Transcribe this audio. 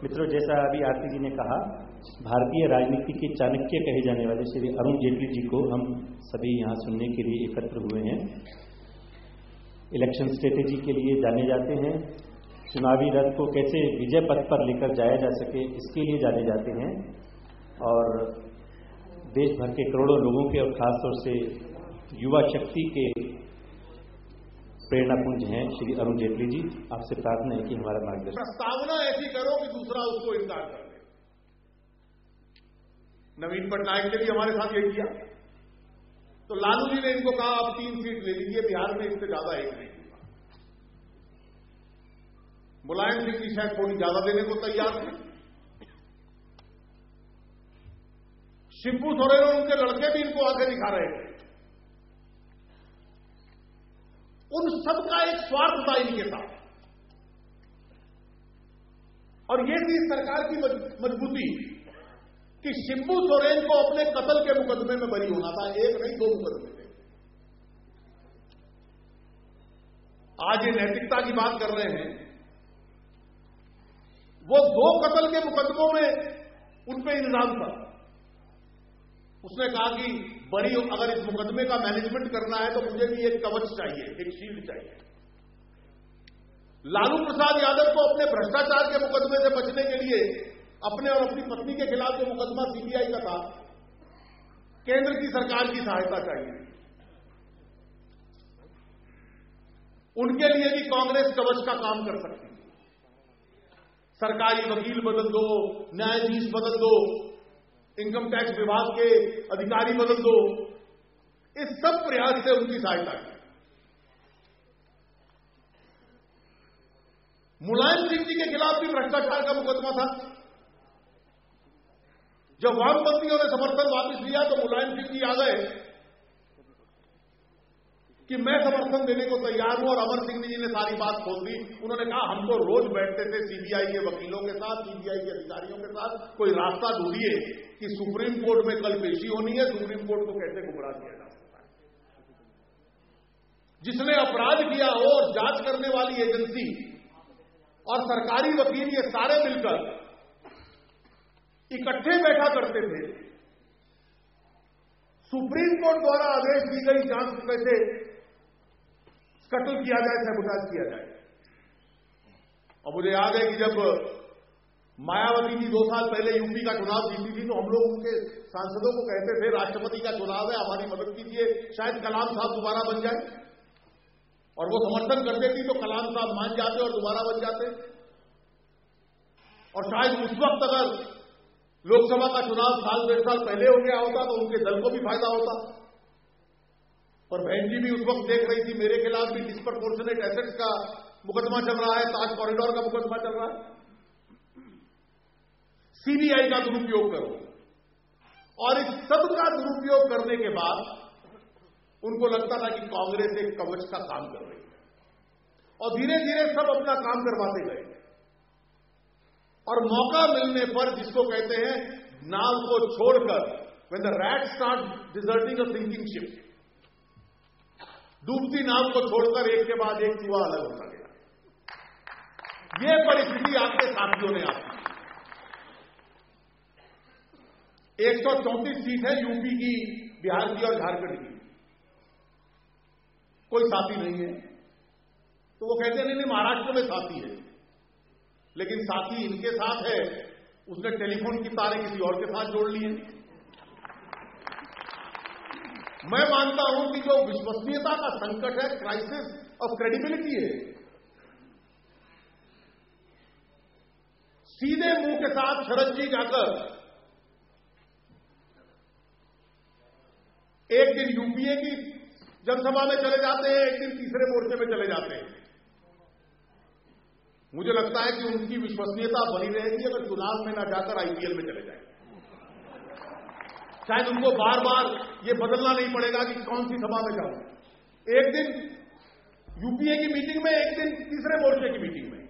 मित्रों, जैसा अभी आरती जी ने कहा, भारतीय राजनीति के चाणक्य कहे जाने वाले श्री अरुण जेटली जी को हम सभी यहाँ सुनने के लिए एकत्र हुए हैं। इलेक्शन स्ट्रेटेजी के लिए जाने जाते हैं, चुनावी रथ को कैसे विजय पथ पर लेकर जाया जा सके इसके लिए जाने जाते हैं, और देश भर के करोड़ों लोगों के और खासतौर से युवा शक्ति के प्रेरणापुंज हैं श्री अरुण जेटली जी। आपसे प्रार्थना है कि हमारा मार्गदर्शन। प्रस्तावना ऐसी करो कि दूसरा उसको इनकार कर दे। नवीन पटनायक ने भी हमारे साथ ये किया, तो लालू जी ने इनको कहा आप 3 सीट ले लीजिए, बिहार में इससे ज्यादा एक नहीं होगा। मुलायम सिंह जी शायद थोड़ी ज्यादा देने को तैयार थे। शिबू सोरेन और उनके लड़के भी इनको आगे दिखा रहे थे। उन सबका एक स्वार्थ था इनके साथ, और ये थी सरकार की मजबूती कि शिबू सोरेन को अपने कत्ल के मुकदमे में बरी होना था। एक नहीं, 2 मुकदमे थे। आज ये नैतिकता की बात कर रहे हैं, वो 2 कत्ल के मुकदमों में उन पे इल्जाम था। उसने कहा कि बड़ी अगर इस मुकदमे का मैनेजमेंट करना है तो मुझे भी एक कवच चाहिए, एक शील्ड चाहिए। लालू प्रसाद यादव को अपने भ्रष्टाचार के मुकदमे से बचने के लिए अपने और अपनी पत्नी के खिलाफ जो मुकदमा सीबीआई का था, केंद्र की सरकार की सहायता चाहिए। उनके लिए भी कांग्रेस कवच का काम कर सकती है। सरकारी वकील बदल दो, न्यायाधीश बदल दो, इनकम टैक्स विभाग के अधिकारी बदल दो, इस सब प्रयास से उनकी सहायता की। मुलायम सिंह जी के खिलाफ भी भ्रष्टाचार का मुकदमा था। जब वामपंथियों ने समर्थन वापस लिया तो मुलायम सिंह जी आ गए कि मैं समर्थन देने को तैयार हूं, और अमर सिंह जी ने सारी बात खोल दी। उन्होंने कहा हम तो रोज बैठते थे सीबीआई के वकीलों के साथ, सीबीआई के अधिकारियों के साथ, कोई रास्ता ढूंढिए कि सुप्रीम कोर्ट में कल पेशी होनी है, सुप्रीम कोर्ट को कैसे गुमराह किया जा सकता है। जिसने अपराध किया हो और जांच करने वाली एजेंसी और सरकारी वकील ये सारे मिलकर इकट्ठे बैठा करते थे, सुप्रीम कोर्ट द्वारा आदेश दी गई जांच कैसे कत्ल किया जाए, सबूताज किया जाए। और मुझे याद है कि जब मायावती जी 2 साल पहले यूपी का चुनाव जीती थी, तो हम लोग उनके सांसदों को कहते थे राष्ट्रपति का चुनाव है, हमारी मदद कीजिए, शायद कलाम साहब दोबारा बन जाए। और वो समर्थन करते थी तो कलाम साहब मान जाते और दोबारा बन जाते। और शायद उस वक्त अगर लोकसभा का चुनाव 1.5 साल पहले हो गया होता तो उनके दल को भी फायदा होता। पर बहन जी भी उस वक्त देख रही थी मेरे खिलाफ भी डिस्प्रपोर्शनेट एसेट्स का मुकदमा चल रहा है, ताज कॉरिडोर का मुकदमा चल रहा है। सीबीआई का दुरुपयोग करो, और इस सब का दुरुपयोग करने के बाद उनको लगता था कि कांग्रेस एक कवच का काम कर रही है, और धीरे धीरे सब अपना काम करवाते गए। और मौका मिलने पर, जिसको कहते हैं नाव को छोड़कर, when the rat start deserting a sinking ship, डूबती नाव को छोड़कर एक के बाद एक चूहा अलग होता गया। यह परिस्थिति आपके साथियों ने आपकी। 134 सीट है यूपी की, बिहार की और झारखंड की। कोई साथी नहीं है, तो वो कहते नहीं महाराष्ट्र में साथी है, लेकिन साथी इनके साथ है, उसने टेलीफोन की तारें किसी और के साथ जोड़ ली है। मैं मानता हूं कि जो विश्वसनीयता का संकट है, क्राइसिस ऑफ क्रेडिबिलिटी है, सीधे मुंह के साथ शरद जी जाकर एक दिन यूपीए की जनसभा में चले जाते हैं, एक दिन तीसरे मोर्चे में चले जाते हैं। मुझे लगता है कि उनकी विश्वसनीयता बनी रहेगी अगर चुनाव में ना जाकर आईपीएल में चले जाए। शायद उनको बार बार ये बदलना नहीं पड़ेगा कि कौन सी सभा में जाऊं। एक दिन यूपीए की मीटिंग में, एक दिन तीसरे मोर्चे की मीटिंग में।